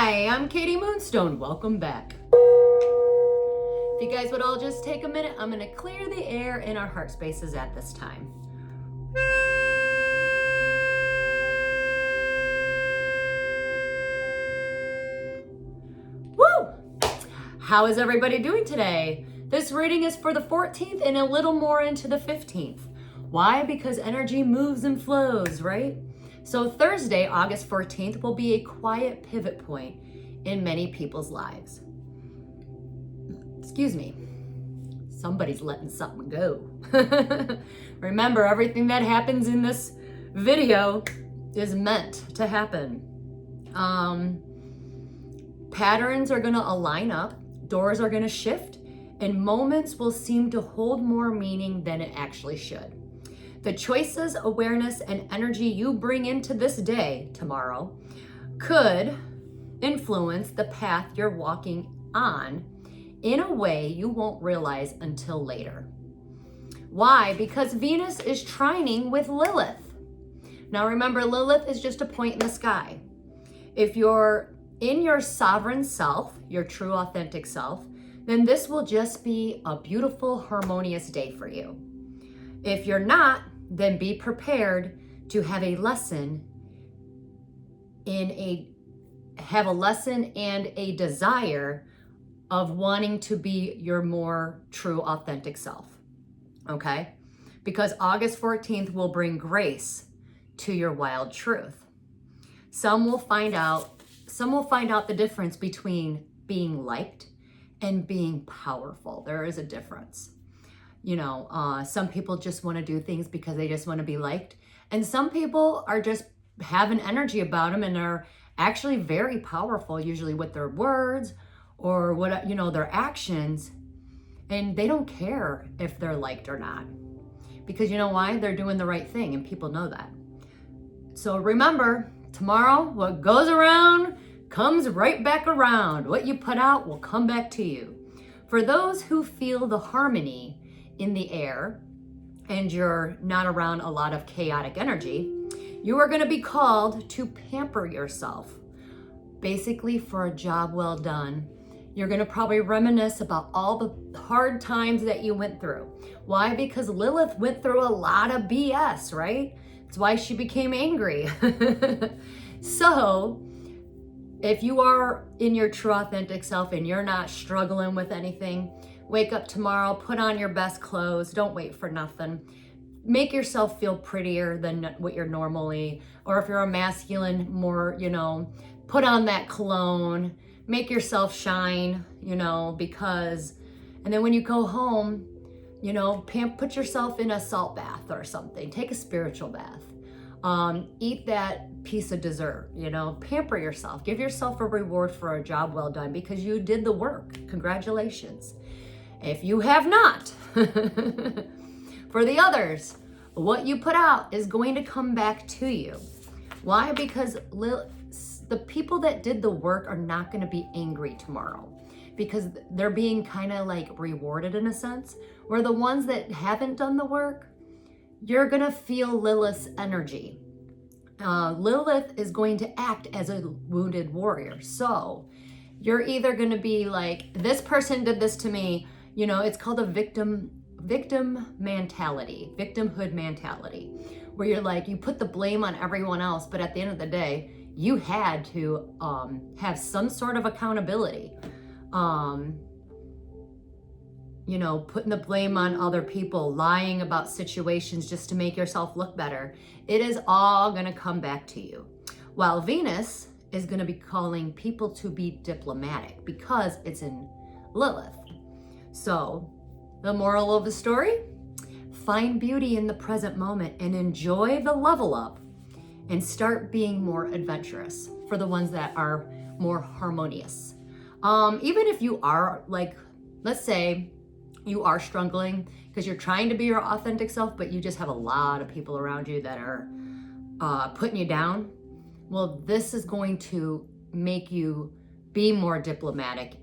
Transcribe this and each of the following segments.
Hi, I'm Katie Moonstone. Welcome back. If you guys would all just take a minute, I'm going to clear the air in our heart spaces at this time. Woo! How is everybody doing today? This reading is for the 14th and a little more into the 15th. Why? Because energy moves and flows, right? So Thursday, August 14th, will be a quiet pivot point in many people's lives. Excuse me. Somebody's letting something go. Remember, everything that happens in this video is meant to happen. Patterns are going to align up, doors are going to shift, and moments will seem to hold more meaning than it actually should. The choices, awareness, and energy you bring into this day, tomorrow, could influence the path you're walking on in a way you won't realize until later. Why? Because Venus is trining with Lilith. Now remember, Lilith is just a point in the sky. If you're in your sovereign self, your true authentic self, then this will just be a beautiful, harmonious day for you. If you're not, then be prepared to have a lesson and a desire of wanting to be your more true authentic self. Okay? Because August 14th will bring grace to your wild truth. Some will find out the difference between being liked and being powerful. There is a difference. You know, some people just want to do things because they just want to be liked. And some people are just have an energy about them and are actually very powerful, usually with their words or what, you know, their actions. And they don't care if they're liked or not. Because you know why? They're doing the right thing and people know that. So remember, tomorrow, what goes around comes right back around. What you put out will come back to you. For those who feel the harmony in the air and you're not around a lot of chaotic energy, you are going to be called to pamper yourself. Basically, for a job well done. You're going to probably reminisce about all the hard times that you went through. Why? Because Lilith went through a lot of BS, right? That's why she became angry. So, if you are in your true authentic self and you're not struggling with anything, wake up tomorrow, put on your best clothes, don't wait for nothing. Make yourself feel prettier than what you're normally, or if you're a masculine, more, you know, put on that cologne, make yourself shine, you know, because, and then when you go home, you know, put yourself in a salt bath or something, take a spiritual bath, eat that piece of dessert, you know, pamper yourself, give yourself a reward for a job well done because you did the work. Congratulations. If you have not, for the others, what you put out is going to come back to you. Why? Because the people that did the work are not going to be angry tomorrow because they're being kind of like rewarded in a sense, where the ones that haven't done the work, you're going to feel Lilith's energy. Lilith is going to act as a wounded warrior. So you're either going to be like, this person did this to me. You know, it's called a victim mentality, victimhood mentality, where you're like, you put the blame on everyone else, but at the end of the day, you had to have some sort of accountability. You know, putting the blame on other people, lying about situations just to make yourself look better. It is all going to come back to you. While Venus is going to be calling people to be diplomatic because it's in Lilith. So, the moral of the story, find beauty in the present moment and enjoy the level up and start being more adventurous for the ones that are more harmonious. Even if you are like, let's say you are struggling because you're trying to be your authentic self, but you just have a lot of people around you that are putting you down. Well, this is going to make you be more diplomatic.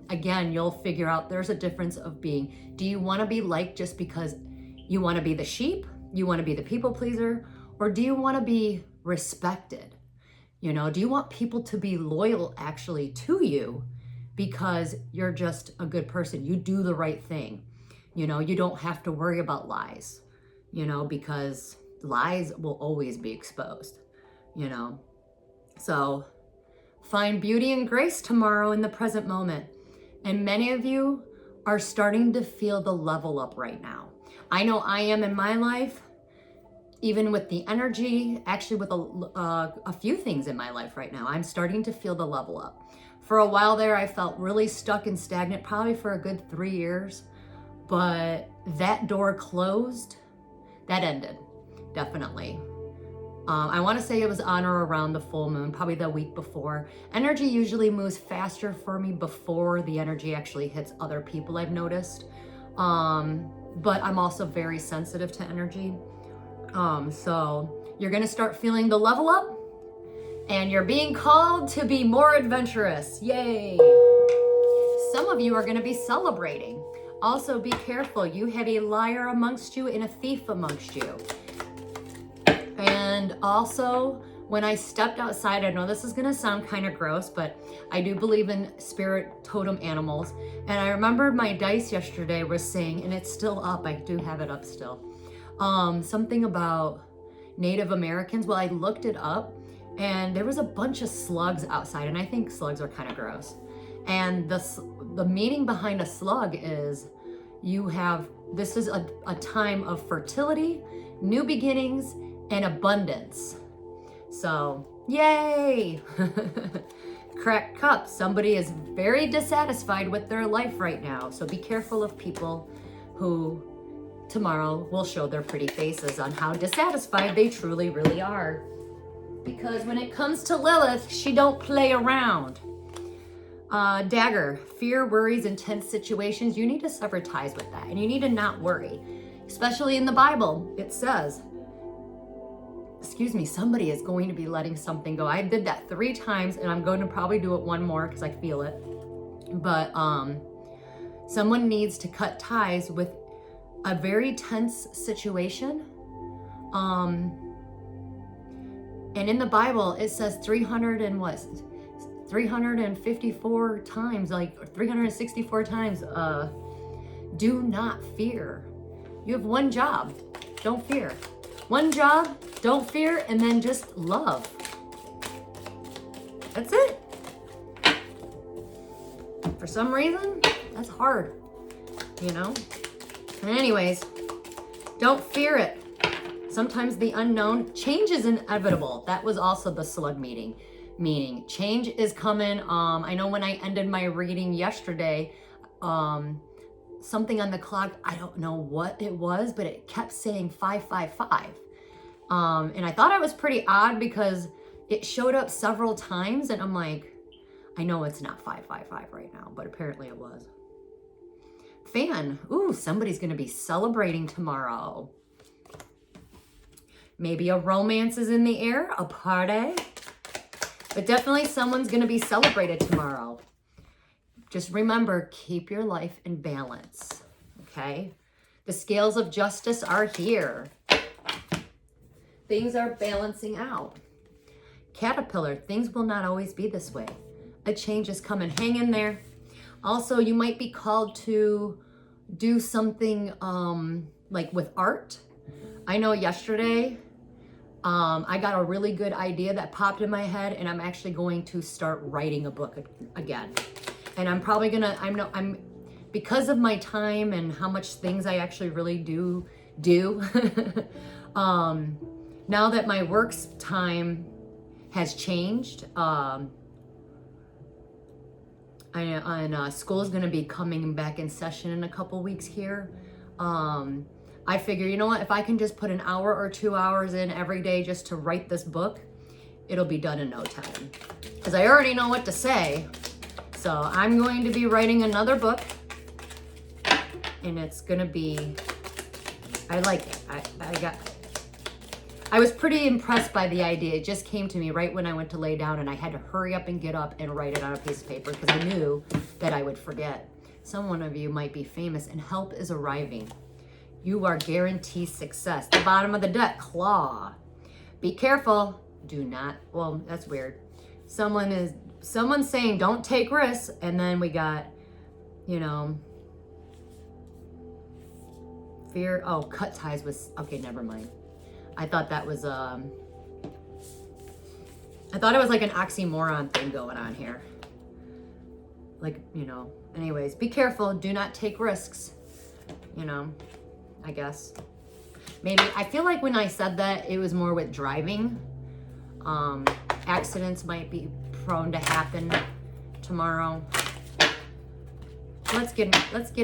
Again, you'll figure out there's a difference of being, do you want to be liked just because you want to be the sheep? You want to be the people pleaser? Or do you want to be respected? You know, do you want people to be loyal actually to you because you're just a good person? You do the right thing. You know, you don't have to worry about lies, you know, because lies will always be exposed, you know. So find beauty and grace tomorrow in the present moment. And many of you are starting to feel the level up right now. I know I am in my life, even with the energy, actually with a few things in my life right now. I'm starting to feel the level up. For a while there, I felt really stuck and stagnant, probably for a good 3 years. But that door closed, that ended, definitely. I want to say it was on or around the full moon, probably the week before. Energy usually moves faster for me before the energy actually hits other people, I've noticed. But I'm also very sensitive to energy. So you're going to start feeling the level up, and you're being called to be more adventurous. Yay! Some of you are going to be celebrating. Also, be careful. You have a liar amongst you and a thief amongst you. And also, when I stepped outside, I know this is going to sound kind of gross, but I do believe in spirit totem animals. And I remembered my dice yesterday was saying, and it's still up, I do have it up still, something about Native Americans. Well, I looked it up, and there was a bunch of slugs outside, and I think slugs are kind of gross. And the meaning behind a slug is this is a time of fertility, new beginnings, and abundance. So, yay! Crack cup. Somebody is very dissatisfied with their life right now. So be careful of people who tomorrow will show their pretty faces on how dissatisfied they truly, really are. Because when it comes to Lilith, she don't play around. Dagger, fear, worries, intense situations. You need to sever ties with that, and you need to not worry. Especially in the Bible, it says, somebody is going to be letting something go. I did that 3 times, and I'm going to probably do it one more because I feel it. But someone needs to cut ties with a very tense situation. And in the Bible, it says 354 times, like 364 times, do not fear. You have one job, don't fear. One job, don't fear, and then just love. That's it. For some reason, that's hard, you know? And anyways, don't fear it. Sometimes the unknown, change is inevitable. That was also the slug meaning. Change is coming. I know when I ended my reading yesterday, something on the clock, I don't know what it was, but it kept saying 555. And I thought it was pretty odd because it showed up several times, and I'm like, I know it's not 555 right now, but apparently it was. Fan, ooh, somebody's gonna be celebrating tomorrow. Maybe a romance is in the air, a party. But definitely someone's going to be celebrated tomorrow. Just remember, keep your life in balance, okay? The scales of justice are here. Things are balancing out. Caterpillar, things will not always be this way. A change is coming. Hang in there. Also, you might be called to do something like with art. I know yesterday, I got a really good idea that popped in my head, and I'm actually going to start writing a book again. And I'm probably gonna, I'm because of my time and how much things I actually really do, now that my work's time has changed, school is gonna be coming back in session in a couple weeks here. I figure, you know what, if I can just put an hour or 2 hours in every day just to write this book, it'll be done in no time. Because I already know what to say. So I'm going to be writing another book, and it's gonna be, I like it. I was pretty impressed by the idea. It just came to me right when I went to lay down, and I had to hurry up and get up and write it on a piece of paper because I knew that I would forget. Some of you might be famous, and help is arriving. You are guaranteed success. The bottom of the deck, claw. Be careful. do not, well, that's weird. Someone's saying don't take risks, and then we got, you know, fear. Oh, cut ties with, okay, never mind. I thought that was, I thought it was like an oxymoron thing going on here. Like, you know, anyways, be careful. Do not take risks, you know, I guess. Maybe, I feel like when I said that, it was more with driving. Accidents might be prone to happen tomorrow. Let's get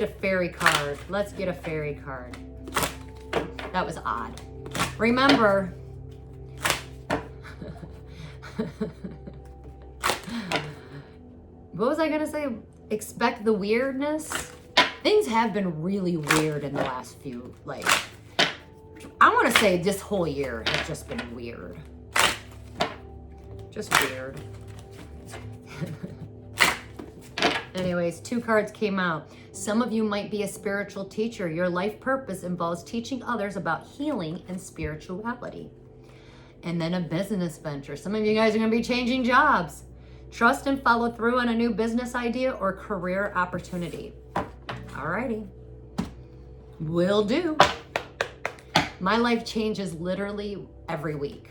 a fairy card. Let's get a fairy card. That was odd. Remember, what was I gonna say? Expect the weirdness. Things have been really weird in the last few, like, I want to say this whole year has just been weird. Just weird. Anyways, 2 cards came out. Some of you might be a spiritual teacher. Your life purpose involves teaching others about healing and spirituality. And then a business venture. Some of you guys are going to be changing jobs. Trust and follow through on a new business idea or career opportunity. Alrighty. Will do. My life changes literally every week.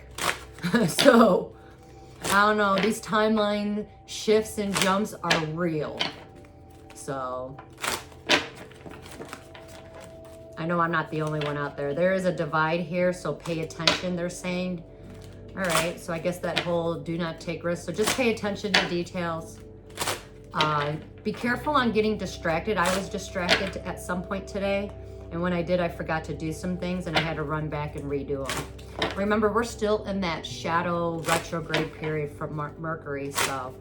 So, I don't know, these timeline shifts and jumps are real. So, I know I'm not the only one out there. There is a divide here, so pay attention, they're saying. All right, so I guess that whole do not take risks. So just pay attention to details. Be careful on getting distracted. I was distracted at some point today. And when I did, I forgot to do some things and I had to run back and redo them. Remember, we're still in that shadow retrograde period from Mercury, so.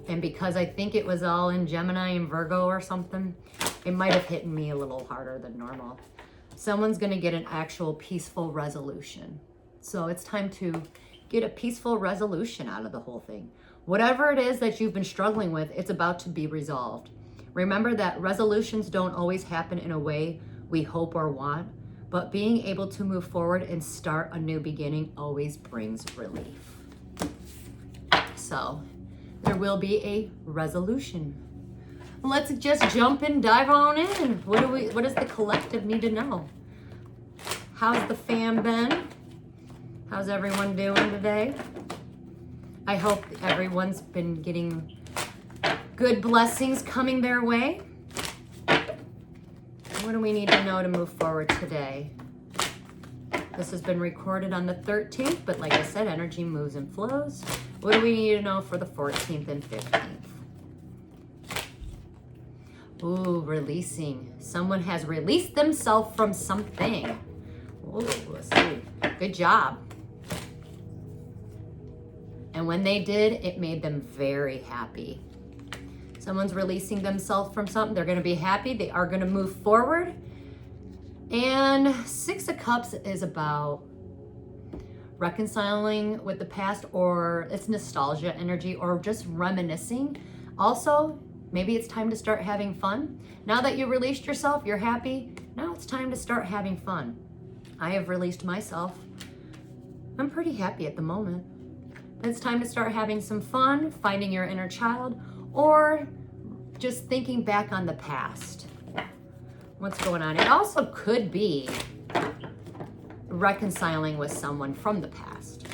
And because I think it was all in Gemini and Virgo or something, it might have hit me a little harder than normal. Someone's gonna get an actual peaceful resolution. So it's time to get a peaceful resolution out of the whole thing. Whatever it is that you've been struggling with, it's about to be resolved. Remember that resolutions don't always happen in a way we hope or want, but being able to move forward and start a new beginning always brings relief. So there will be a resolution. Let's just jump and dive on in. What does the collective need to know? How's the fam been? How's everyone doing today? I hope everyone's been getting good blessings coming their way. What do we need to know to move forward today? This has been recorded on the 13th, but like I said, energy moves and flows. What do we need to know for the 14th and 15th? Ooh, releasing. Someone has released themselves from something. Ooh, let's see. Good job. And when they did, it made them very happy. Someone's releasing themselves from something. They're going to be happy. They are going to move forward. And 6 of Cups is about reconciling with the past, or it's nostalgia energy, or just reminiscing. Also, maybe it's time to start having fun. Now that you released yourself, you're happy. Now it's time to start having fun. I have released myself. I'm pretty happy at the moment. It's time to start having some fun, finding your inner child, or just thinking back on the past. What's going on? It also could be reconciling with someone from the past.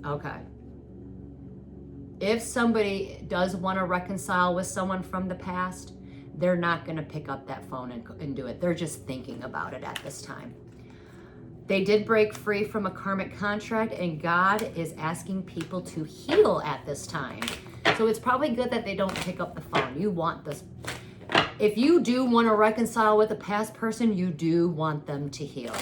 Okay. If somebody does want to reconcile with someone from the past, they're not going to pick up that phone and do it. They're just thinking about it at this time. They did break free from a karmic contract, and God is asking people to heal at this time. So it's probably good that they don't pick up the phone. You want this. If you do want to reconcile with a past person, you do want them to heal.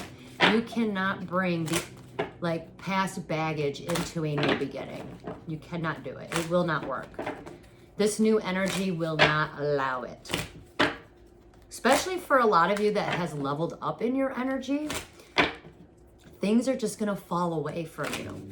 You cannot bring the past baggage into a new beginning. You cannot do it. It will not work. This new energy will not allow it. Especially for a lot of you that has leveled up in your energy, things are just going to fall away from you.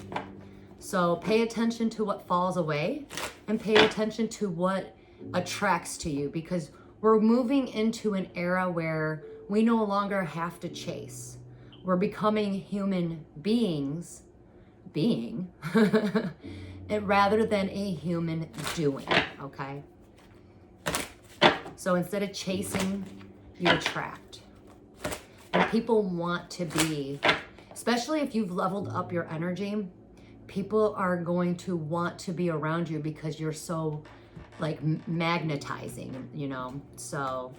So pay attention to what falls away and pay attention to what attracts to you, because We're moving into an era where we no longer have to chase. We're becoming human beings, rather than a human doing, okay? So instead of chasing, you attract. And people want to be, especially if you've leveled up your energy, people are going to want to be around you because you're so like magnetizing, you know? So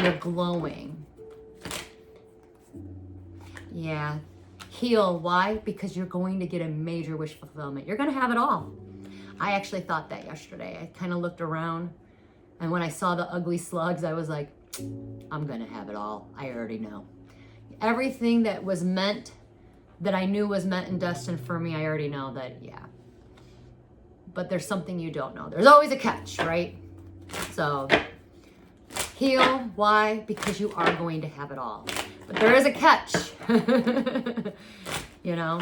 you're glowing. Yeah. Heal. Why? Because you're going to get a major wish fulfillment. You're going to have it all. I actually thought that yesterday. I kind of looked around, and when I saw the ugly slugs, I was like, I'm going to have it all. I already know. Everything that was meant, that I knew was meant and destined for me, I already know that, yeah. But there's something you don't know. There's always a catch, right? So heal. Why? Because you are going to have it all. But there is a catch. You know?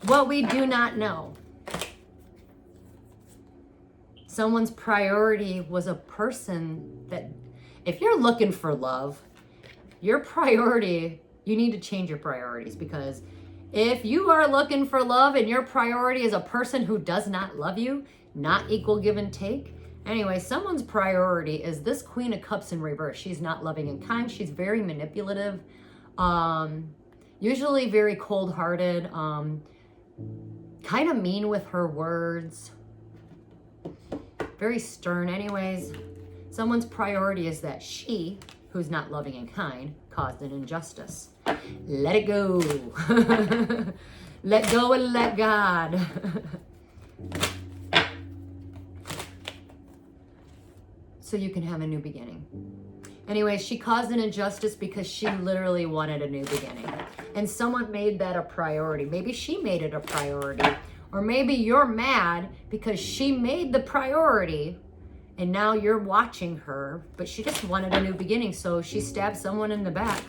What we do not know. Someone's priority was a person that, if you're looking for love, your priority, you need to change your priorities, because if you are looking for love and your priority is a person who does not love you, not equal give and take. Anyway, someone's priority is this Queen of Cups in reverse. She's not loving and kind. She's very manipulative, usually very cold-hearted, kind of mean with her words, very stern. Anyways, someone's priority is that she, who's not loving and kind, caused an injustice. Let it go. Let go and let God. So you can have a new beginning. Anyway, she caused an injustice because she literally wanted a new beginning. And someone made that a priority. Maybe she made it a priority. Or maybe you're mad because she made the priority and now you're watching her, but she just wanted a new beginning. So she stabbed someone in the back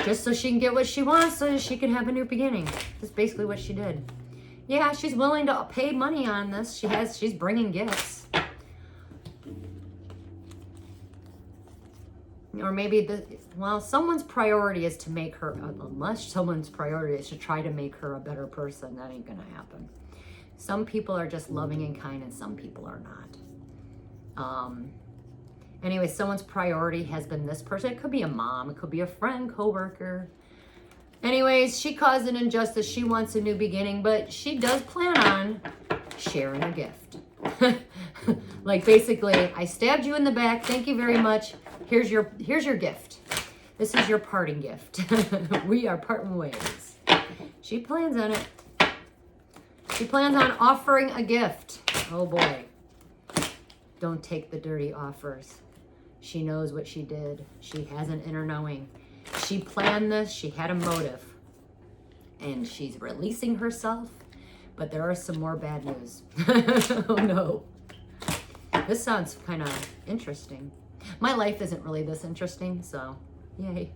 just so she can get what she wants, so she can have a new beginning. That's basically what she did. Yeah, she's willing to pay money on this. She's bringing gifts. Or maybe someone's priority is to make her, unless someone's priority is to try to make her a better person, that ain't gonna happen. Some people are just loving and kind and some people are not. Anyway, someone's priority has been this person. It could be a mom, it could be a friend, coworker. Anyways, she caused an injustice. She wants a new beginning, but she does plan on sharing a gift. Like basically, I stabbed you in the back. Thank you very much. Here's your gift. This is your parting gift. We are parting ways. She plans on it. She plans on offering a gift. Oh boy. Don't take the dirty offers. She knows what she did. She has an inner knowing. She planned this. She had a motive. And she's releasing herself. But there are some more bad news. Oh no. This sounds kind of interesting. My life isn't really this interesting, so yay.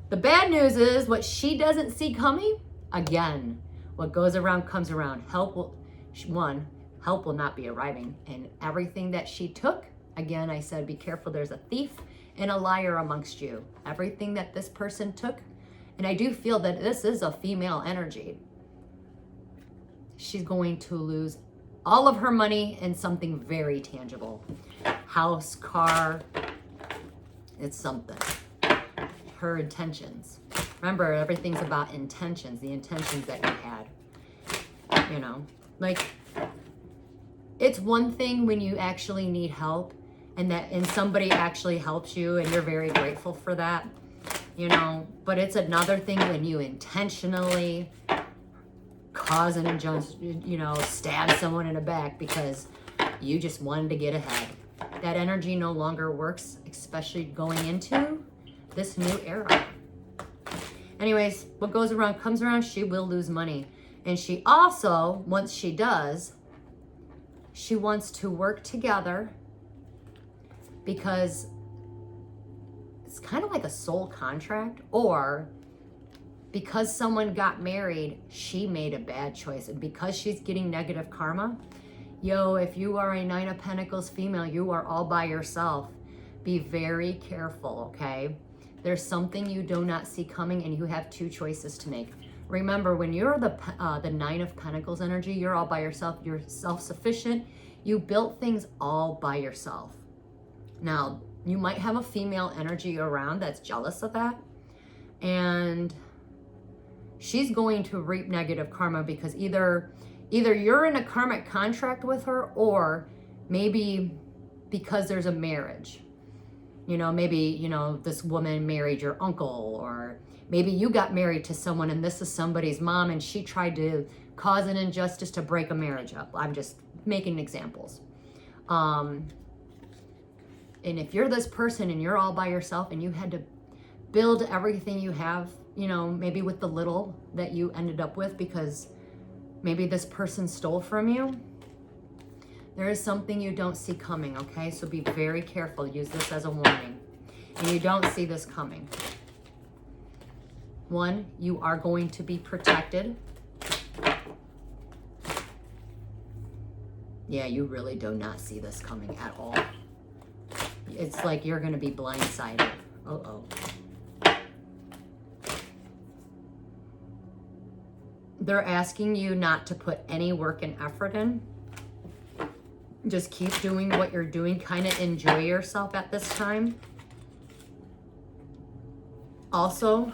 The bad news is what she doesn't see coming. Again, what goes around comes around. Help will not be arriving. And everything that she took, again, I said, be careful. There's a thief and a liar amongst you. Everything that this person took, and I do feel that this is a female energy. She's going to lose all of her money and something very tangible. House, car, it's something. Her intentions. Remember, everything's about intentions, the intentions that you had. You know, like, it's one thing when you actually need help and somebody actually helps you and you're very grateful for that, you know, but it's another thing when you intentionally cause an injustice, you know, stab someone in the back because you just wanted to get ahead. That energy no longer works, especially going into this new era. Anyways, what goes around comes around. She will lose money. And she also, once she does, she wants to work together because it's kind of like a soul contract, or because someone got married, she made a bad choice. And because she's getting negative karma, Yo, if you are a Nine of Pentacles female, you are all by yourself. Be very careful, okay? There's something you do not see coming, and you have two choices to make. Remember, when you're the Nine of Pentacles energy, you're all by yourself. You're self-sufficient. You built things all by yourself. Now, you might have a female energy around that's jealous of that, and she's going to reap negative karma because either you're in a karmic contract with her, or maybe because there's a marriage. You know, maybe, you know, this woman married your uncle, or maybe you got married to someone and this is somebody's mom and she tried to cause an injustice to break a marriage up. I'm just making examples. And if you're this person and you're all by yourself and you had to build everything you have, you know, maybe with the little that you ended up with because maybe this person stole from you, there is something you don't see coming, okay? So be very careful. Use this as a warning. And you don't see this coming. One, you are going to be protected. Yeah, you really do not see this coming at all. It's like you're going to be blindsided. Uh-oh. They're asking you not to put any work and effort in. Just keep doing what you're doing. Kind of enjoy yourself at this time. Also,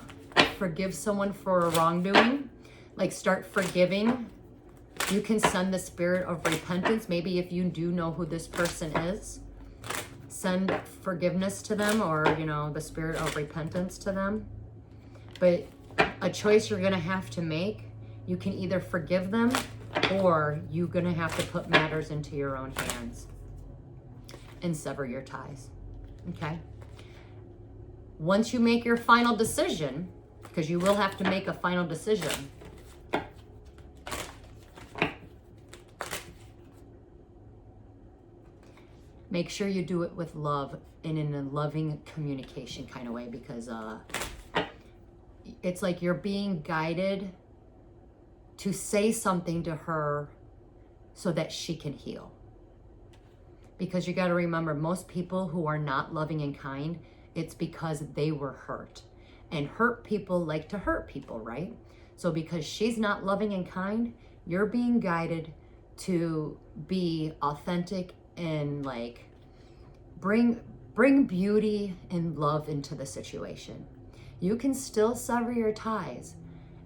forgive someone for a wrongdoing. Like, start forgiving. You can send the spirit of repentance. Maybe if you do know who this person is, send forgiveness to them, or, you know, the spirit of repentance to them. But a choice you're going to have to make. You can either forgive them, or you're going to have to put matters into your own hands and sever your ties. Okay? Once you make your final decision, because you will have to make a final decision, make sure you do it with love and in a loving communication kind of way, because it's like you're being guided to say something to her so that she can heal. Because you got to remember, most people who are not loving and kind, it's because they were hurt. And hurt people like to hurt people, right? So because she's not loving and kind, you're being guided to be authentic and like bring beauty and love into the situation. You can still sever your ties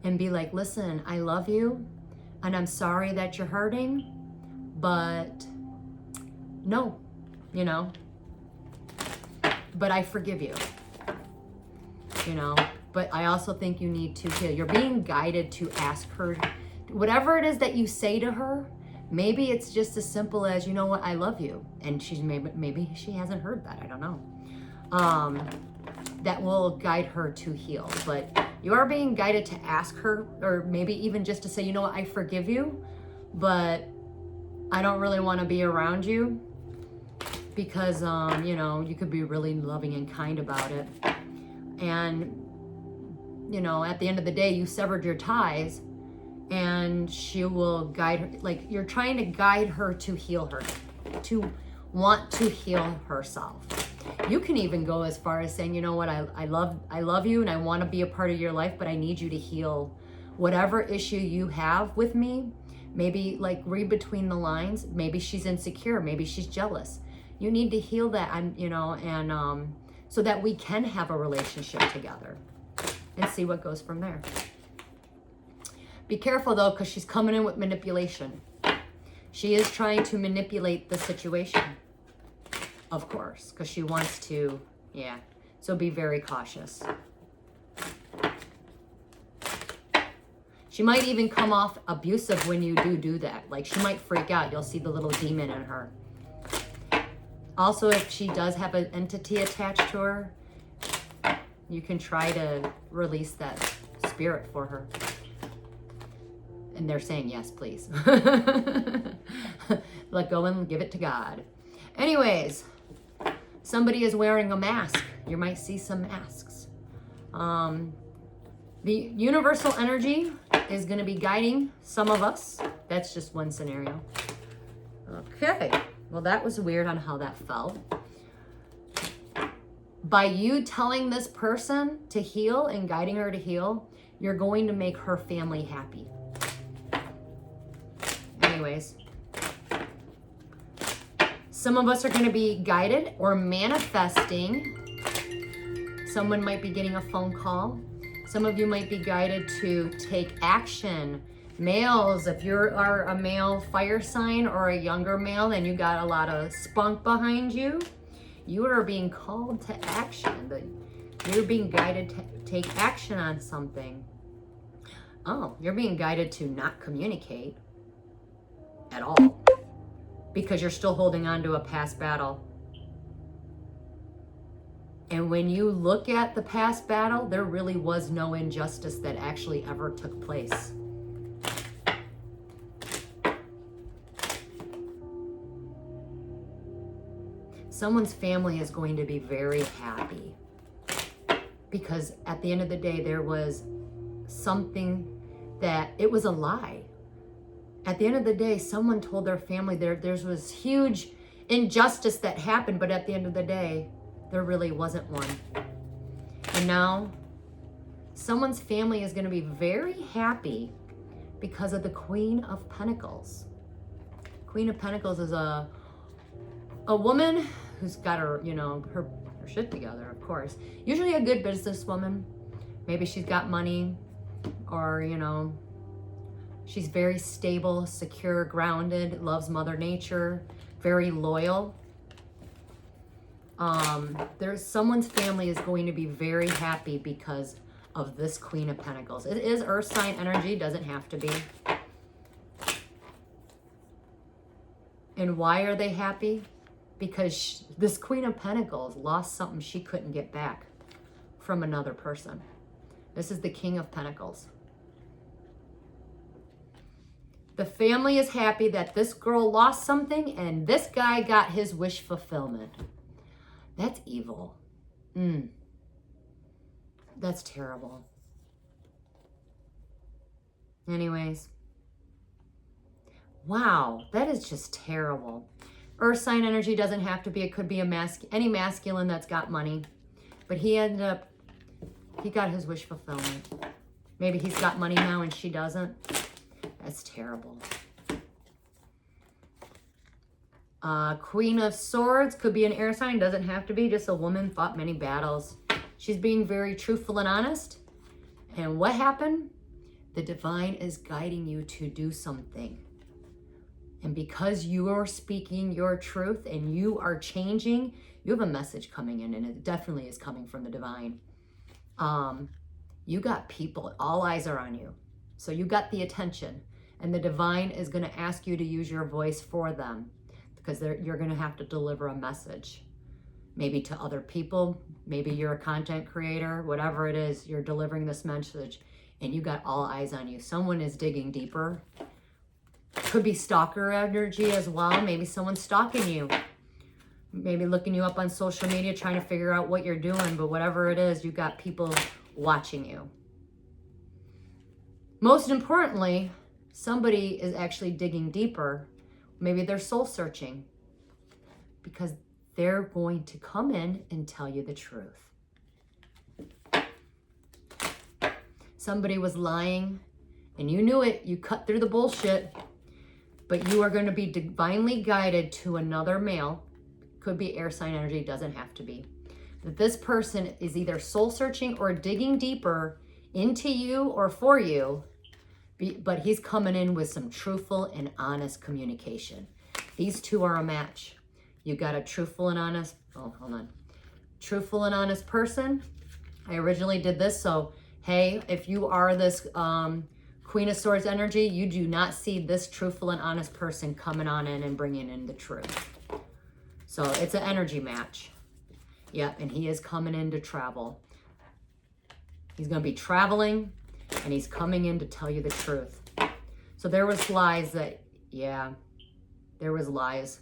and be like, listen, I love you and I'm sorry that you're hurting, but no, you know, but I forgive you, you know, but I also think you need to heal. You're being guided to ask her, whatever it is that you say to her, maybe it's just as simple as, you know what, I love you. And she's maybe she hasn't heard that, I don't know. That will guide her to heal. But you are being guided to ask her, or maybe even just to say, you know what, I forgive you, but I don't really want to be around you because, you know, you could be really loving and kind about it. And, you know, at the end of the day, you severed your ties and she will guide her. Like, you're trying to guide her to heal her, to want to heal herself. You can even go as far as saying, you know what, I love you and I want to be a part of your life, but I need you to heal whatever issue you have with me. Maybe like read between the lines. Maybe she's insecure. Maybe she's jealous. You need to heal that, you know, and so that we can have a relationship together and see what goes from there. Be careful though, because she's coming in with manipulation. She is trying to manipulate the situation. Of course, because she wants to, yeah. So be very cautious. She might even come off abusive when you do that. Like, she might freak out. You'll see the little demon in her. Also, if she does have an entity attached to her, you can try to release that spirit for her. And they're saying, yes, please. Let go and give it to God. Anyways, somebody is wearing a mask. You might see some masks. The universal energy is going to be guiding some of us. That's just one scenario. Okay, well, that was weird on how that felt. By you telling this person to heal and guiding her to heal, you're going to make her family happy. Anyways, some of us are going to be guided or manifesting. Someone might be getting a phone call. Some of you might be guided to take action. Males, if you are a male fire sign or a younger male and you got a lot of spunk behind you, you are being called to action. You're being guided to take action on something. Oh, you're being guided to not communicate at all because you're still holding on to a past battle. And when you look at the past battle, there really was no injustice that actually ever took place. Someone's family is going to be very happy because at the end of the day, there was something that it was a lie. At the end of the day, someone told their family there was huge injustice that happened, but at the end of the day, there really wasn't one. And now, someone's family is going to be very happy because of the Queen of Pentacles. Queen of Pentacles is a woman who's got her, her shit together, of course. Usually a good businesswoman. Maybe she's got money or, she's very stable, secure, grounded, loves Mother Nature, very loyal. There's someone's family is going to be very happy because of this Queen of Pentacles. It is earth sign energy, doesn't have to be. And why are they happy? Because this Queen of Pentacles lost something she couldn't get back from another person. This is the King of Pentacles. The family is happy that this girl lost something and this guy got his wish fulfillment. That's evil. That's terrible. Anyways. Wow, that is just terrible. Earth sign energy doesn't have to be. It could be any masculine that's got money. But he got his wish fulfillment. Maybe he's got money now and she doesn't. That's terrible. Queen of Swords could be an air sign. Doesn't have to be. Just a woman fought many battles. She's being very truthful and honest. And what happened? The divine is guiding you to do something. And because you are speaking your truth and you are changing, you have a message coming in, and it definitely is coming from the divine. You got people, all eyes are on you. So you got the attention, and the divine is going to ask you to use your voice for them because you're going to have to deliver a message. Maybe to other people, maybe you're a content creator, whatever it is, you're delivering this message and you got all eyes on you. Someone is digging deeper. Could be stalker energy as well. Maybe someone's stalking you. Maybe looking you up on social media, trying to figure out what you're doing. But whatever it is, you've got people watching you. Most importantly, somebody is actually digging deeper. Maybe they're soul searching because they're going to come in and tell you the truth. Somebody was lying and you knew it. You cut through the bullshit. But you are going to be divinely guided to another male. Could be air sign energy, doesn't have to be. That this person is either soul searching or digging deeper into you or for you. But he's coming in with some truthful and honest communication. These two are a match. You got a truthful and honest, truthful and honest person. I originally did this, so hey, if you are this Queen of Swords energy, you do not see this truthful and honest person coming on in and bringing in the truth. So it's an energy match. Yep, and he is coming in to travel. He's going to be traveling, and he's coming in to tell you the truth. So there was lies that, there was lies.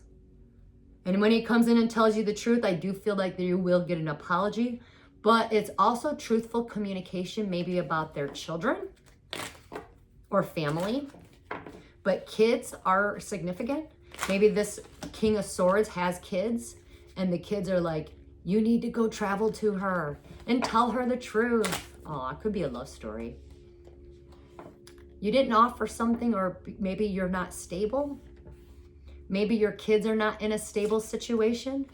And when he comes in and tells you the truth, I do feel like you will get an apology. But it's also truthful communication, maybe about their children or family. But kids are significant. Maybe this King of Swords has kids, and the kids are like, you need to go travel to her and tell her the truth. Oh, it could be a love story. You didn't offer something, or maybe you're not stable. Maybe your kids are not in a stable situation.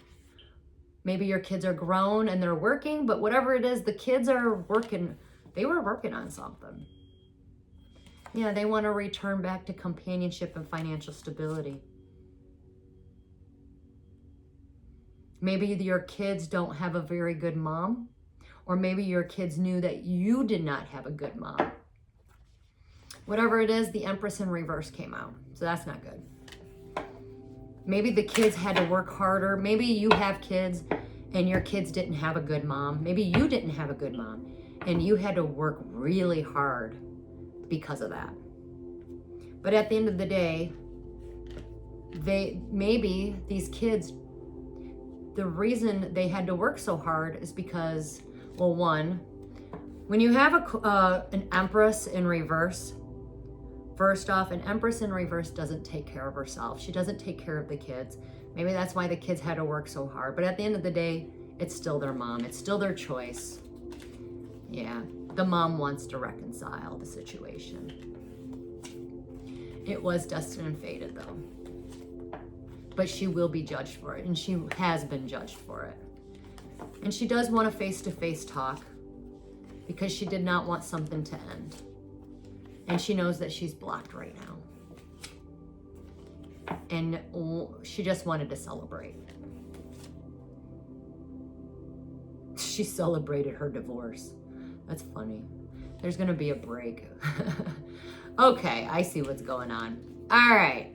Maybe your kids are grown and they're working, but whatever it is, the kids are working. They were working on something. Yeah, they want to return back to companionship and financial stability. Maybe your kids don't have a very good mom, or maybe your kids knew that you did not have a good mom. Whatever it is, the Empress in reverse came out, so that's not good. Maybe the kids had to work harder. Maybe you have kids and your kids didn't have a good mom. Maybe you didn't have a good mom and you had to work really hard because of that. But at the end of the day, maybe these kids, the reason they had to work so hard is because, well, one, when you have an Empress in reverse, first off, an Empress in reverse doesn't take care of herself. She doesn't take care of the kids. Maybe that's why the kids had to work so hard. But at the end of the day, it's still their mom. It's still their choice. Yeah, the mom wants to reconcile the situation. It was destined and fated, though. But she will be judged for it, and she has been judged for it. And she does want a face-to-face talk because she did not want something to end. And she knows that she's blocked right now. And she just wanted to celebrate. She celebrated her divorce. That's funny. There's going to be a break. Okay, I see what's going on. All right.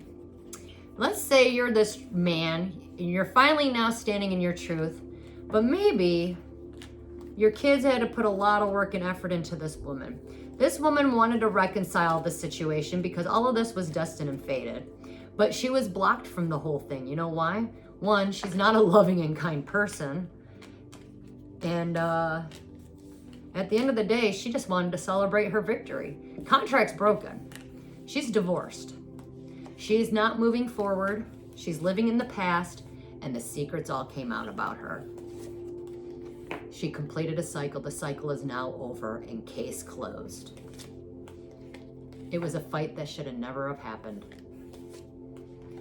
Let's say you're this man, and you're finally now standing in your truth, but maybe your kids had to put a lot of work and effort into this woman. This woman wanted to reconcile the situation because all of this was destined and fated. But she was blocked from the whole thing. You know why? One, she's not a loving and kind person. And at the end of the day, she just wanted to celebrate her victory. Contract's broken. She's divorced. She's not moving forward. She's living in the past. And the secrets all came out about her. She completed a cycle. The cycle is now over and case closed. It was a fight that should have never have happened.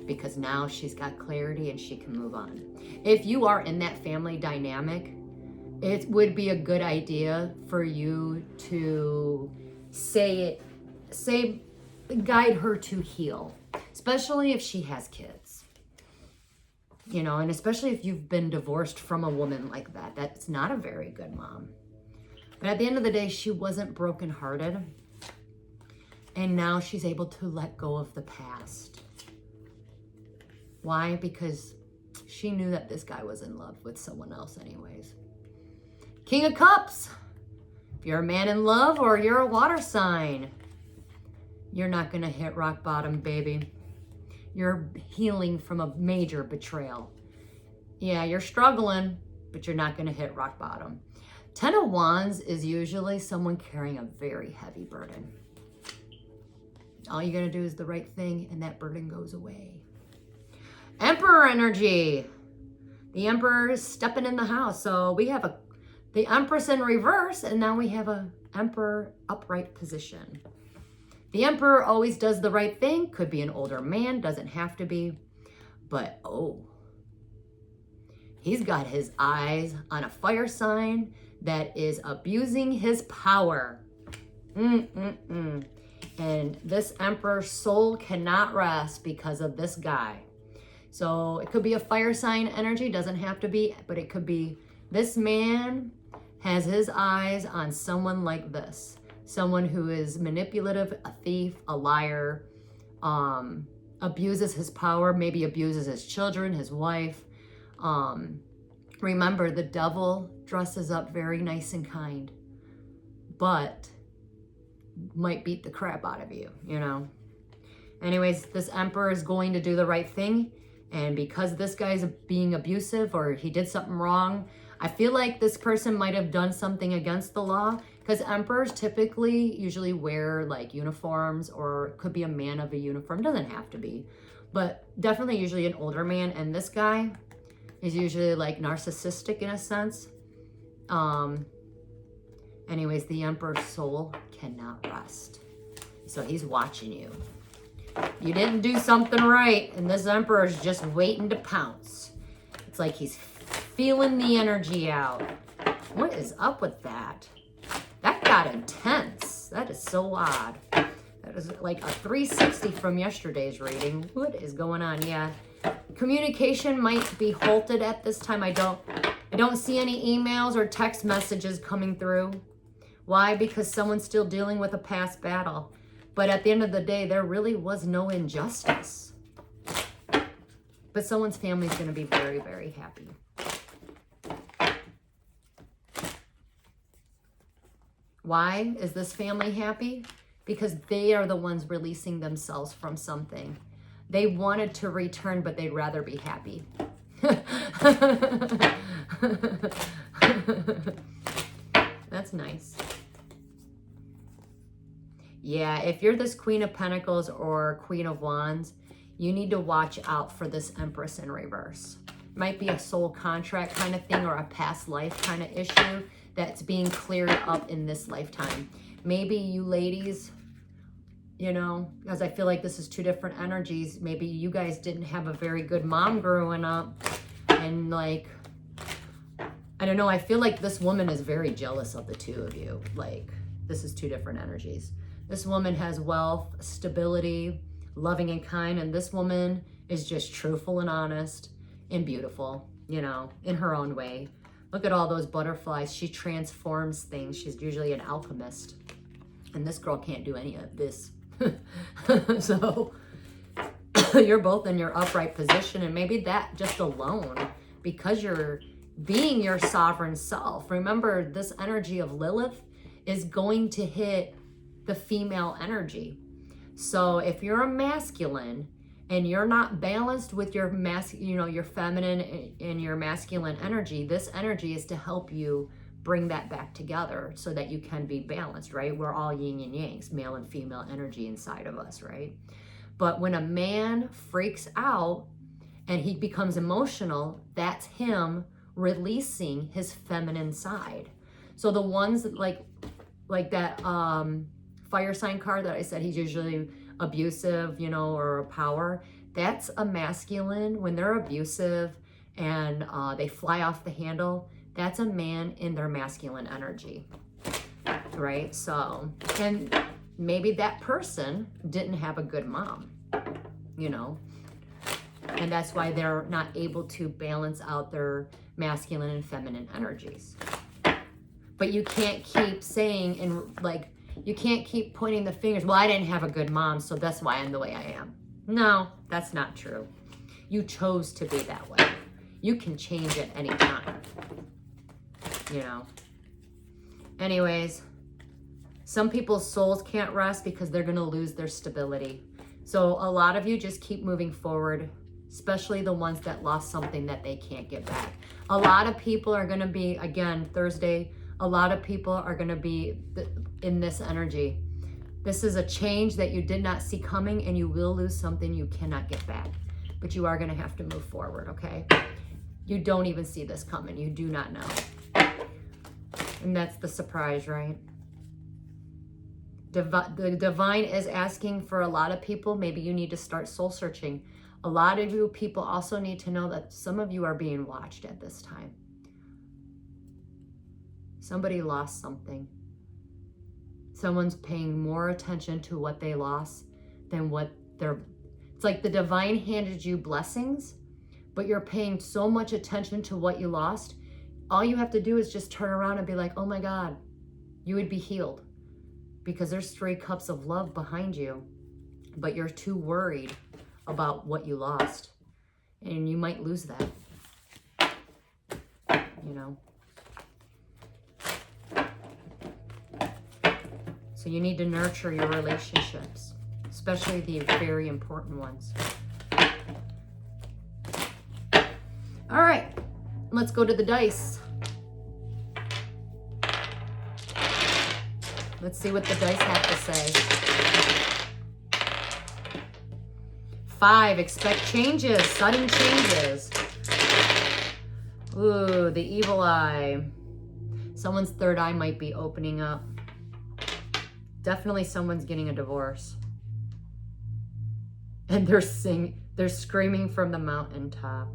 Because now she's got clarity and she can move on. If you are in that family dynamic, it would be a good idea for you to guide her to heal, especially if she has kids. You know, and especially if you've been divorced from a woman like that. That's not a very good mom. But at the end of the day, she wasn't brokenhearted. And now she's able to let go of the past. Why? Because she knew that this guy was in love with someone else anyways. King of Cups. If you're a man in love or you're a water sign, you're not going to hit rock bottom, baby. You're healing from a major betrayal. Yeah, you're struggling, but you're not going to hit rock bottom. 10 of Wands is usually someone carrying a very heavy burden. All you got to do is the right thing, and that burden goes away. Emperor energy. The Emperor is stepping in the house. So we have the Empress in reverse, and now we have a Emperor upright position. The Emperor always does the right thing. Could be an older man, doesn't have to be. But, he's got his eyes on a fire sign that is abusing his power. And this Emperor's soul cannot rest because of this guy. So it could be a fire sign energy, doesn't have to be, but it could be this man has his eyes on someone like this. Someone who is manipulative, a thief, a liar, abuses his power, maybe abuses his children, his wife. Remember, the devil dresses up very nice and kind, but might beat the crap out of you, you know? Anyways, this Emperor is going to do the right thing. And because this guy's being abusive or he did something wrong, I feel like this person might have done something against the law, because Emperors typically usually wear like uniforms, or it could be a man of a uniform, doesn't have to be. but definitely usually an older man. And this guy is usually like narcissistic in a sense. Anyways, the Emperor's soul cannot rest. So he's watching you. You didn't do something right, and this Emperor is just waiting to pounce. It's like he's feeling the energy out. What is up with that? That got intense. That is so odd. That is like a 360 from yesterday's reading. What is going on? Yeah. Communication might be halted at this time. I don't see any emails or text messages coming through. Why? Because someone's still dealing with a past battle. But at the end of the day, there really was no injustice. But someone's family is going to be very, very happy. Why is this family happy? Because they are the ones releasing themselves from something. They wanted to return, but they'd rather be happy. That's nice. Yeah, if you're this Queen of Pentacles or Queen of Wands, you need to watch out for this Empress in reverse. Might be a soul contract kind of thing or a past life kind of issue that's being cleared up in this lifetime. Maybe you ladies, you know, as I feel like this is two different energies, maybe you guys didn't have a very good mom growing up. And like, I don't know, I feel like this woman is very jealous of the two of you. Like, this is two different energies. This woman has wealth, stability, loving and kind, and this woman is just truthful and honest and beautiful, you know, in her own way. Look at all those butterflies. She transforms things. She's usually an alchemist. And this girl can't do any of this. So you're both in your upright position, and maybe that just alone, because you're being your sovereign self. Remember, this energy of Lilith is going to hit the female energy. So if you're a masculine and you're not balanced with your your feminine and your masculine energy, this energy is to help you bring that back together so that you can be balanced, right? We're all yin and yangs, male and female energy inside of us, right? But when a man freaks out and he becomes emotional, that's him releasing his feminine side. So the ones that like that fire sign card that I said he's usually abusive, you know, or a power, that's a masculine. When they're abusive and they fly off the handle, that's a man in their masculine energy, right? So, and maybe that person didn't have a good mom, you know, and that's why they're not able to balance out their masculine and feminine energies. But you can't keep saying, and like, you can't keep pointing the fingers, well, I didn't have a good mom, so that's why I'm the way I am. No, that's not true. You chose to be that way. You can change at any time, you know. Anyways, some people's souls can't rest because they're going to lose their stability. So a lot of you just keep moving forward, especially the ones that lost something that they can't get back. A lot of people are going to be, again, Thursday, a lot of people are going to be in this energy. This is a change that you did not see coming, and you will lose something you cannot get back. But you are going to have to move forward, okay? You don't even see this coming. You do not know. And that's the surprise, right? The divine is asking for a lot of people. Maybe you need to start soul searching. A lot of you people also need to know that some of you are being watched at this time. Somebody lost something. Someone's paying more attention to what they lost than what they're... It's like the divine handed you blessings, but you're paying so much attention to what you lost. All you have to do is just turn around and be like, oh my God, you would be healed. Because there's 3 cups of love behind you, but you're too worried about what you lost. And you might lose that, you know. So you need to nurture your relationships, especially the very important ones. All right, let's go to the dice. Let's see what the dice have to say. 5, expect changes, sudden changes. Ooh, the evil eye. Someone's third eye might be opening up. Definitely someone's getting a divorce. And they're screaming from the mountaintop.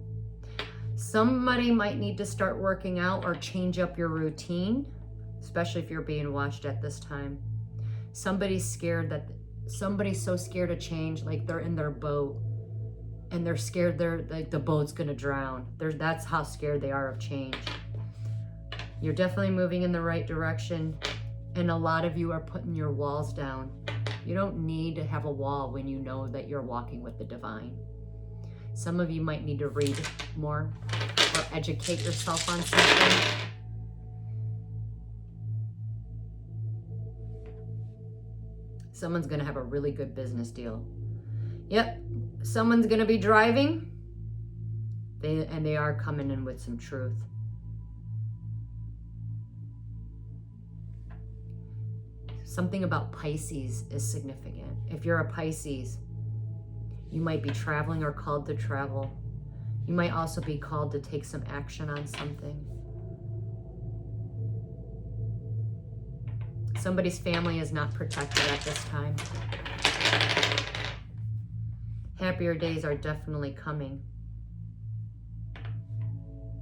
Somebody might need to start working out or change up your routine, especially if you're being watched at this time. Somebody's so scared to change, like they're in their boat and they're scared the boat's gonna drown. That's how scared they are of change. You're definitely moving in the right direction, and a lot of you are putting your walls down. You don't need to have a wall when you know that you're walking with the divine. Some of you might need to read more or educate yourself on something. Someone's going to have a really good business deal. Yep, someone's going to be driving, and they are coming in with some truth. Something about Pisces is significant. If you're a Pisces, you might be traveling or called to travel. You might also be called to take some action on something. Somebody's family is not protected at this time. Happier days are definitely coming.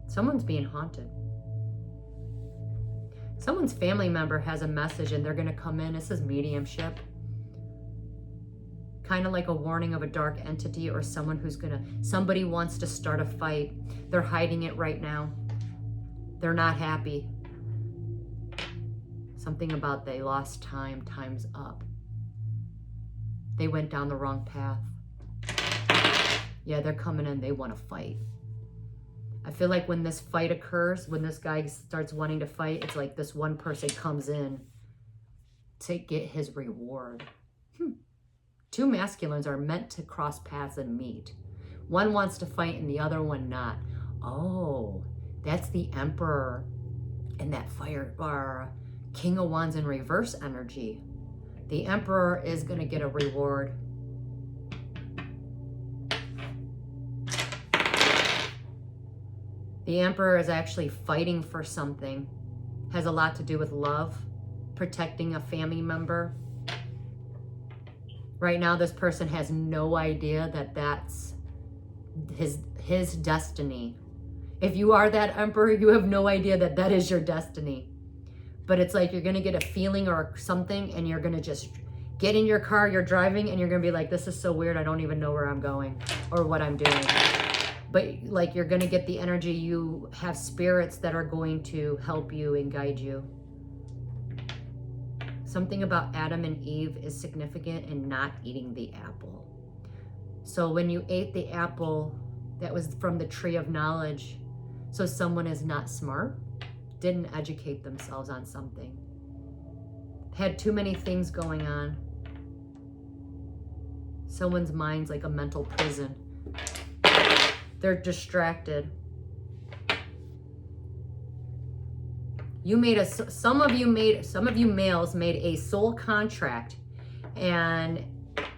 Someone's being haunted. Someone's family member has a message and they're going to come in. This is mediumship. Kind of like a warning of a dark entity or somebody wants to start a fight. They're hiding it right now. They're not happy. Something about they lost time, time's up. They went down the wrong path. Yeah, they're coming in, they want to fight. I feel like when this fight occurs, when this guy starts wanting to fight, it's like this one person comes in to get his reward. Two masculines are meant to cross paths and meet. One wants to fight and the other one not. Oh, that's the Emperor and that fire, or King of Wands in reverse energy. The Emperor is going to get a reward. The Emperor is actually fighting for something. Has a lot to do with love, protecting a family member. Right now, this person has no idea that that's his destiny. If you are that Emperor, you have no idea that that is your destiny. But it's like you're going to get a feeling or something, and you're going to just get in your car, you're driving, and you're going to be like, this is so weird, I don't even know where I'm going or what I'm doing. But like you're going to get the energy, you have spirits that are going to help you and guide you. Something about Adam and Eve is significant in not eating the apple. So when you ate the apple, that was from the tree of knowledge. So someone is not smart, didn't educate themselves on something, had too many things going on. Someone's mind's like a mental prison. They're distracted. Some of you males made a soul contract, and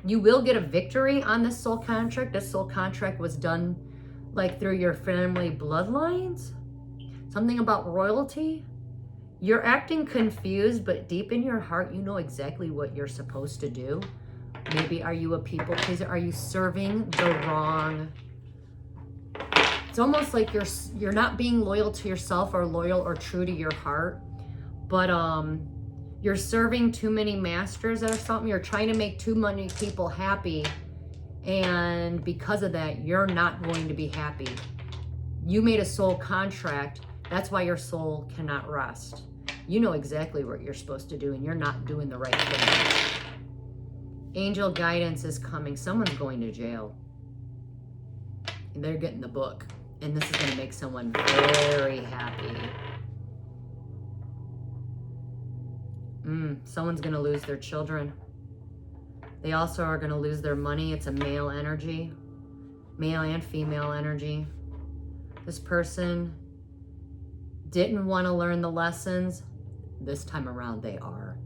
you will get a victory on this soul contract. This soul contract was done like through your family bloodlines. Something about royalty. You're acting confused, but deep in your heart, you know exactly what you're supposed to do. Maybe are you a people pleaser? Are you serving the wrong? It's almost like you're not being loyal to yourself or loyal or true to your heart, but you're serving too many masters or something. You're trying to make too many people happy, and because of that, you're not going to be happy. You made a soul contract. That's why your soul cannot rest. You know exactly what you're supposed to do, and you're not doing the right thing. Angel guidance is coming. Someone's going to jail, and they're getting the book. And this is going to make someone very happy. Someone's going to lose their children. They also are going to lose their money. It's a male energy, male and female energy. This person didn't want to learn the lessons. This time around they are.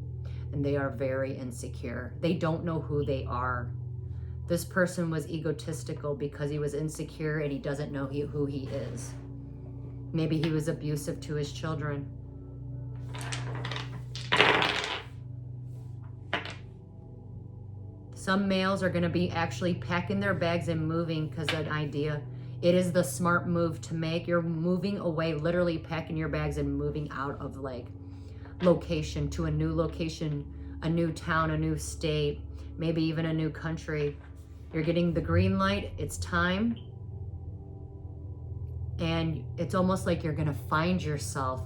And they are very insecure. They don't know who they are. This person was egotistical because he was insecure and he doesn't know who he is. Maybe he was abusive to his children. Some males are going to be actually packing their bags and moving because of an idea. It is the smart move to make. You're moving away, literally packing your bags and moving out of like location to a new location, a new town, a new state, maybe even a new country. You're getting the green light. It's time. And it's almost like you're going to find yourself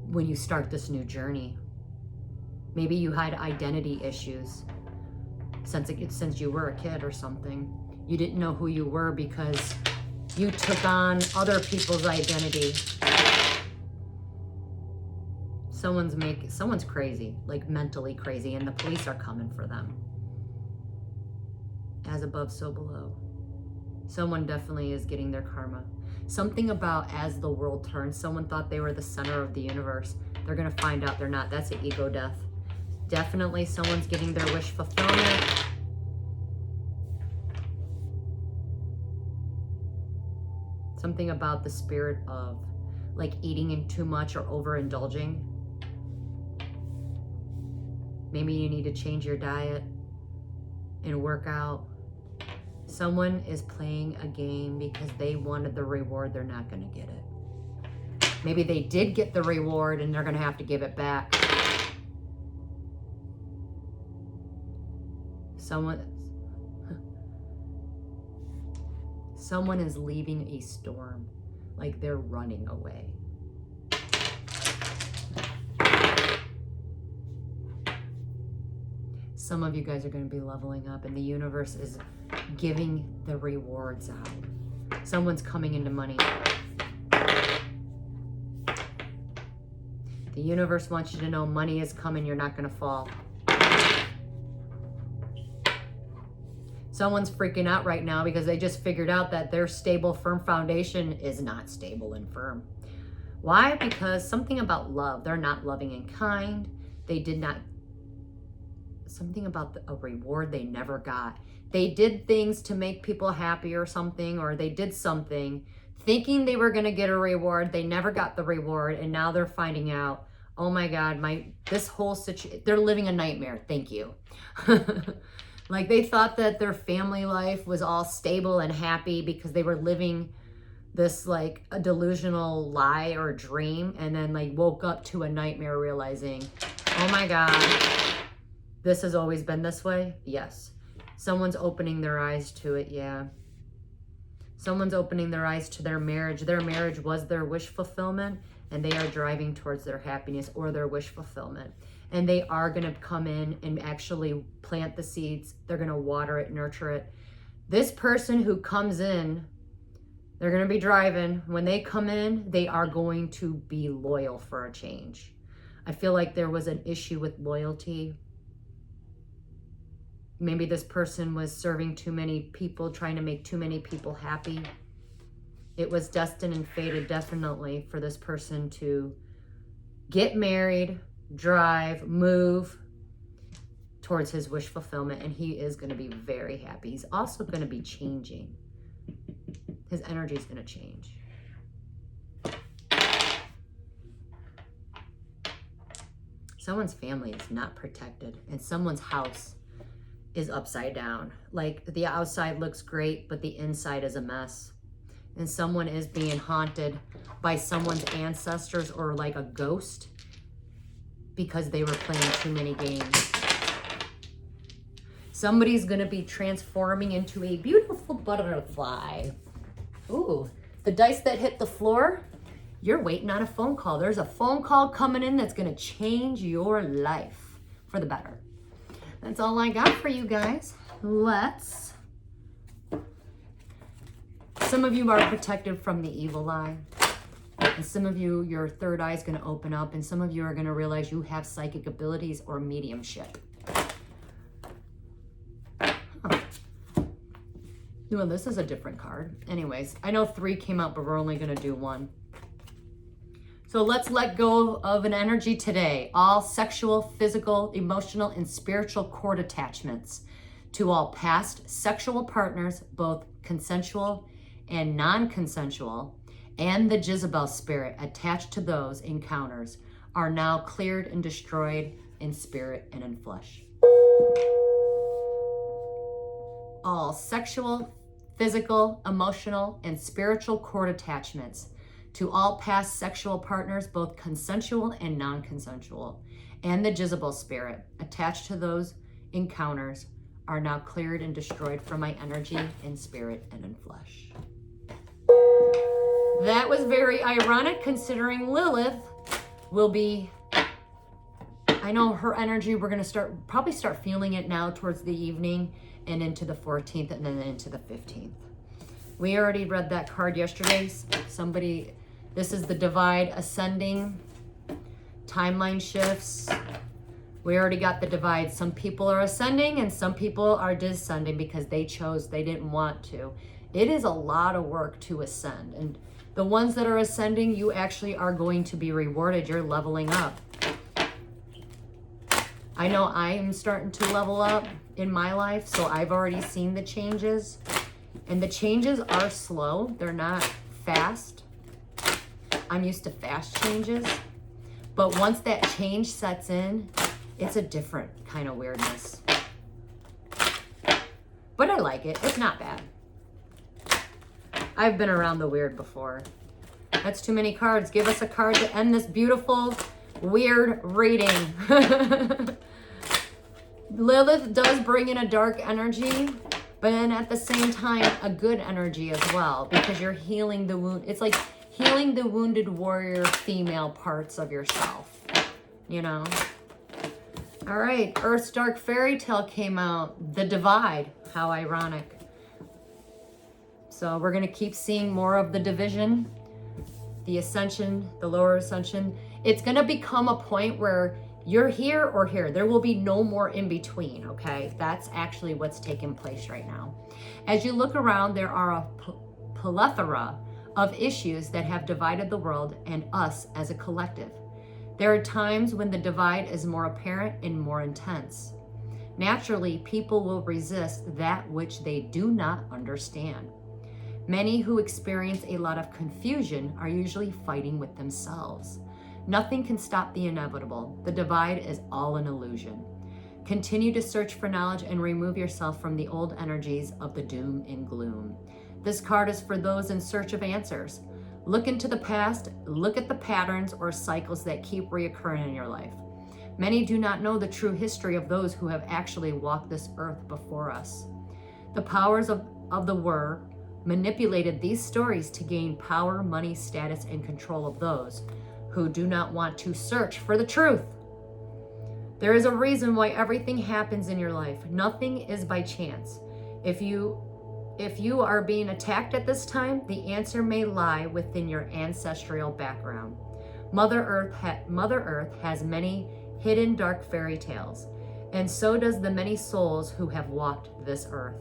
when you start this new journey. Maybe you had identity issues since you were a kid or something. You didn't know who you were because you took on other people's identity. Someone's crazy, like mentally crazy, and the police are coming for them. As above, so below. Someone definitely is getting their karma. Something about as the world turns, someone thought they were the center of the universe. They're gonna find out they're not. That's an ego death. Definitely someone's getting their wish fulfillment. Something about the spirit of like eating in too much or overindulging. Maybe you need to change your diet and work out. Someone is playing a game because they wanted the reward. They're not going to get it. Maybe they did get the reward and they're going to have to give it back. Someone is leaving a storm, like they're running away. Some of you guys are going to be leveling up and the universe is giving the rewards out. Someone's coming into money. The universe wants you to know money is coming. You're not going to fall. Someone's freaking out right now because they just figured out that their stable, firm foundation is not stable and firm. Why? Because something about love. They're not loving and kind. They did not. Something about a reward they never got. They did things to make people happy or something, or they did something thinking they were going to get a reward. They never got the reward, and now they're finding out, oh my God, this whole situation, they're living a nightmare. Thank you. Like they thought that their family life was all stable and happy because they were living this like a delusional lie or dream, and then like woke up to a nightmare realizing, oh my God, this has always been this way. Yes. Someone's opening their eyes to it. Yeah. Someone's opening their eyes to their marriage. Their marriage was their wish fulfillment, and they are driving towards their happiness or their wish fulfillment. And they are going to come in and actually plant the seeds. They're going to water it, nurture it. This person who comes in, they're going to be driving. When they come in, they are going to be loyal for a change. I feel like there was an issue with loyalty. Maybe this person was serving too many people, trying to make too many people happy. It was destined and fated, definitely, for this person to get married, drive, move towards his wish fulfillment, and he is going to be very happy. He's also going to be changing. His energy is going to change. Someone's family is not protected, and someone's house is upside down. Like the outside looks great, but the inside is a mess. And someone is being haunted by someone's ancestors or like a ghost because they were playing too many games. Somebody's gonna be transforming into a beautiful butterfly. Ooh, the dice that hit the floor, you're waiting on a phone call. There's a phone call coming in that's gonna change your life for the better. That's all I got for you guys. Some of you are protected from the evil eye. And some of you, your third eye is going to open up. And some of you are going to realize you have psychic abilities or mediumship. Huh. Well, this is a different card. Anyways, I know 3 came out, but we're only going to do 1. So let's let go of an energy today. All sexual, physical, emotional, and spiritual cord attachments To all past sexual partners, both consensual and non-consensual, and the Jezebel spirit attached to those encounters are now cleared and destroyed in spirit and in flesh. All sexual, physical, emotional, and spiritual cord attachments to all past sexual partners, both consensual and non-consensual, and the Jezebel spirit attached to those encounters are now cleared and destroyed from my energy in spirit and in flesh. That was very ironic considering Lilith will be, I know her energy, we're going to probably start feeling it now towards the evening and into the 14th and then into the 15th. We already read that card yesterday. This is the divide ascending, timeline shifts. We already got the divide. Some people are ascending and some people are descending because they didn't want to. It is a lot of work to ascend. And the ones that are ascending, you actually are going to be rewarded. You're leveling up. I know I am starting to level up in my life, so I've already seen the changes. And the changes are slow. They're not fast. I'm used to fast changes. But once that change sets in, it's a different kind of weirdness. But I like it. It's not bad. I've been around the weird before. That's too many cards. Give us a card to end this beautiful, weird reading. Lilith does bring in a dark energy, but then at the same time, a good energy as well, because you're healing the wound. It's like healing the wounded warrior female parts of yourself, you know? All right, Earth's Dark Fairy Tale came out. The Divide. How ironic. So we're going to keep seeing more of the division, the ascension, the lower ascension. It's going to become a point where you're here or here. There will be no more in between, okay? That's actually what's taking place right now. As you look around, there are a plethora of issues that have divided the world and us as a collective. There are times when the divide is more apparent and more intense. Naturally, people will resist that which they do not understand. Many who experience a lot of confusion are usually fighting with themselves. Nothing can stop the inevitable. The divide is all an illusion. Continue to search for knowledge and remove yourself from the old energies of the doom and gloom. This card is for those in search of answers. Look into the past, look at the patterns or cycles that keep reoccurring in your life. Many do not know the true history of those who have actually walked this earth before us. The powers of the were manipulated these stories to gain power, money, status, and control of those who do not want to search for the truth. There is a reason why everything happens in your life. Nothing is by chance. If you are being attacked at this time, the answer may lie within your ancestral background. Mother Earth has many hidden dark fairy tales, and so does the many souls who have walked this earth.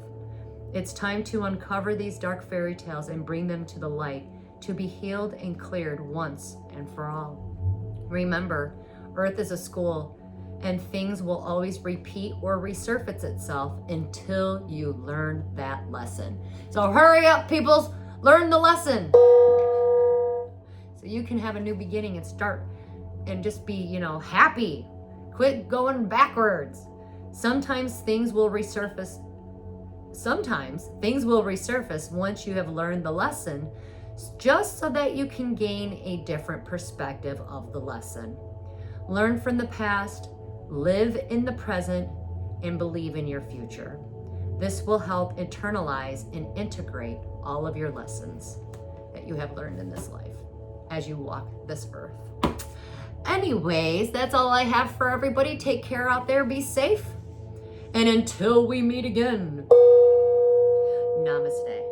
It's time to uncover these dark fairy tales and bring them to the light, to be healed and cleared once and for all. Remember, Earth is a school, and things will always repeat or resurface itself until you learn that lesson. So hurry up, peoples, learn the lesson. So you can have a new beginning and start and just be, happy. Quit going backwards. Sometimes things will resurface once you have learned the lesson, just so that you can gain a different perspective of the lesson. Learn from the past, live in the present, and believe in your future. This will help internalize and integrate all of your lessons that you have learned in this life as you walk this earth. Anyways, that's all I have for everybody. Take care out there, be safe, and until we meet again, namaste.